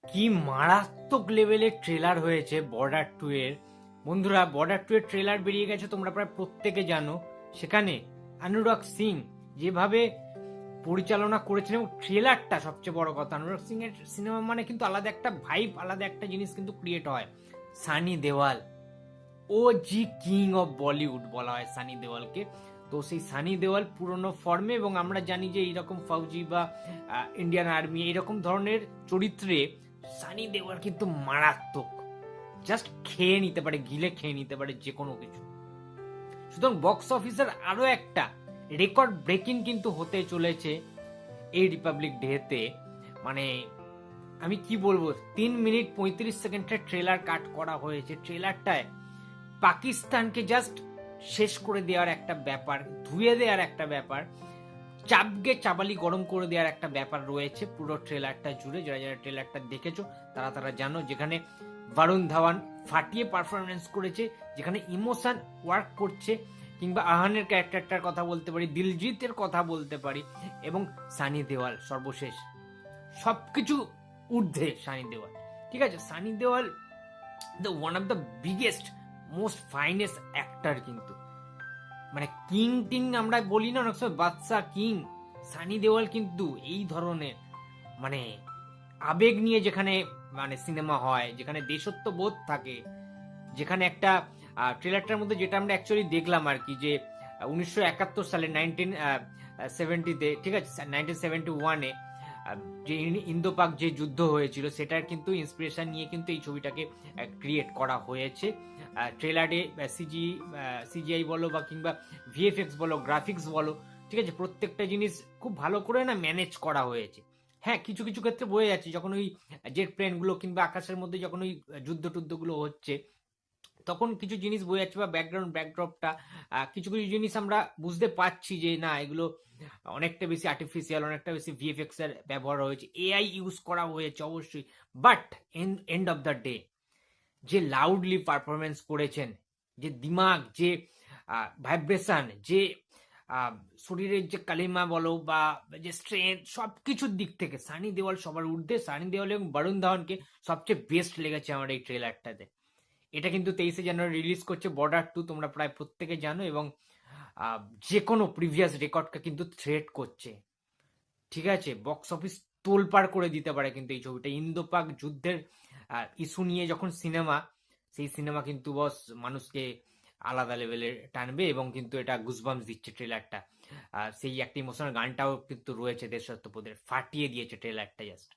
কি মারাত্মক লেভেলের ট্রেলার হয়েছে বর্ডার 2 এর। বন্ধুরা, বর্ডার 2 এর ট্রেলার বেরিয়ে গেছে, তোমরা প্রায় প্রত্যেকে জানো। সেখানে অনুরাগ সিং যেভাবে পরিচালনা করেছেন, এবং ট্রেলারটা সবচেয়ে বড় কথা, অনুরাগ সিং এর সিনেমা মানে কিন্তু আলাদা একটা ভাইব, আলাদা একটা জিনিস কিন্তু ক্রিয়েট হয়। সানি দেওয়াল, ও জি কিং অফ বলিউড বলা হয় সানি দেওয়ালকে। তো সেই সানি দেওয়াল পুরনো ফর্মে, এবং আমরা জানি যে এইরকম ফৌজি বা ইন্ডিয়ান আর্মি এইরকম ধরনের চরিত্রে সানি দেওয়াল কিন্তু মারাত্মক। জাস্ট খেয়ে নিতে পারে, গিলে খেয়ে নিতে পারে যে কোনো কিছু। সুতরাং বক্স অফিসের আরো একটা রেকর্ড ব্রেকিং কিন্তু হতে চলেছে এই রিপাবলিক ডেতে। মানে আমি কি বলবো, 3 মিনিট 35 সেকেন্ডের ট্রেলার কাট করা হয়েছে। ট্রেলারটায় পাকিস্তানকে জাস্ট শেষ করে দেওয়ার একটা ব্যাপার, ধুয়ে দেওয়ার একটা ব্যাপার, চাপকে চাবালি গরম করে দেওয়ার একটা ব্যাপার রয়েছে পুরো ট্রেলারটা জুড়ে। যারা যারা ট্রেলারটা দেখেছো তারা তারা জানো, যেখানে বরুণ ধাওয়ান ফাটিয়ে পারফরমেন্স করেছে, যেখানে ইমোশন ওয়ার্ক করছে, কিংবা আহানের ক্যারেক্টারটার কথা বলতে পারি, দিলজিতের কথা বলতে পারি, এবং সানি দেওয়াল সর্বশেষ সবকিছু ঊর্ধ্বে সানি দেওয়াল। ঠিক আছে, সানি দেওয়াল the one of the biggest most finest actor কিন্তু। মানে কিং টিং আমরা বলি না অনেক সময়, বাদশা কিং, সানি দেওয়াল কিন্তু এই ধরনের মানে আবেগ নিয়ে যেখানে মানে সিনেমা হয়, যেখানে দেশত্ববোধ থাকে, যেখানে একটা ট্রেলারটার মধ্যে যেটা আমরা অ্যাকচুয়ালি দেখলাম আর কি, যে 1971 সালে 1970-তে, ঠিক আছে, 1971-এ যে ইন্দো পাক যে যুদ্ধ হয়েছিল, সেটার কিন্তু ইন্সপিরেশন নিয়ে কিন্তু এই ছবিটাকে ক্রিয়েট করা হয়েছে। ট্রেলারে সিজিআই বলো বা কিংবা ভিএফএক্স বলো, গ্রাফিক্স বলো, ঠিক আছে, প্রত্যেকটা জিনিস খুব ভালো করে না ম্যানেজ করা হয়েছে। হ্যাঁ, কিছু কিছু ক্ষেত্রে বোঝা যাচ্ছে যখন ওই জেট প্লেন গুলো কিংবা আকাশের মধ্যে যখন ওই যুদ্ধ টুদ্ধ গুলো হচ্ছে, তখন কিছু জিনিস বোঝা যাচ্ছে, বা ব্যাকগ্রাউন্ড ব্যাকড্রপটা কিছু কিছু জিনিস আমরা বুঝতে পারছি যে না, এগুলো অনেকটা বেশি আর্টিফিশিয়াল, অনেকটা বেশি ভিএফএক্স এর ব্যবহার হয়েছে, এআই ইউজ করা হয়েছে অবশ্যই। But end of the day যে লাউডলি পারফরমেন্স করেছেন, যে দিমাগ, যে ভাইব্রেশন, যে শরীরের যে কালিমা বলো বা যে স্ট্রেংথ, সবকিছুর দিক থেকে সানি দেওয়াল সবার ঊর্ধ্বে। সানি দেওয়াল এবং বরুণ ধাওয়ানকে সবচেয়ে বেস্ট লেগেছে আমার এই ট্রেলারটাতে। এটা কিন্তু 23শে জানুয়ারি রিলিজ করছে বর্ডার 2, তোমরা প্রায় প্রত্যেকে জানো, এবং যে কোনো প্রিভিয়াস রেকর্ডকে কিন্তু থ্রেট করছে। ঠিক আছে, বক্স অফিস তোলপাড় করে দিতে পারে কিন্তু এই ছবিটা। ইন্দো পাক যুদ্ধের ইস্যু নিয়ে যখন সিনেমা, সেই সিনেমা কিন্তু বস মানুষকে আলাদা লেভেলে টানবে, এবং কিন্তু এটা গুজবাম্পস দিচ্ছে ট্রেলারটা। সেই একটা ইমোশনাল গানটাও কিন্তু রয়েছে দেশাত্মবোধের, ফাটিয়ে দিয়েছে ট্রেলারটা জাস্ট।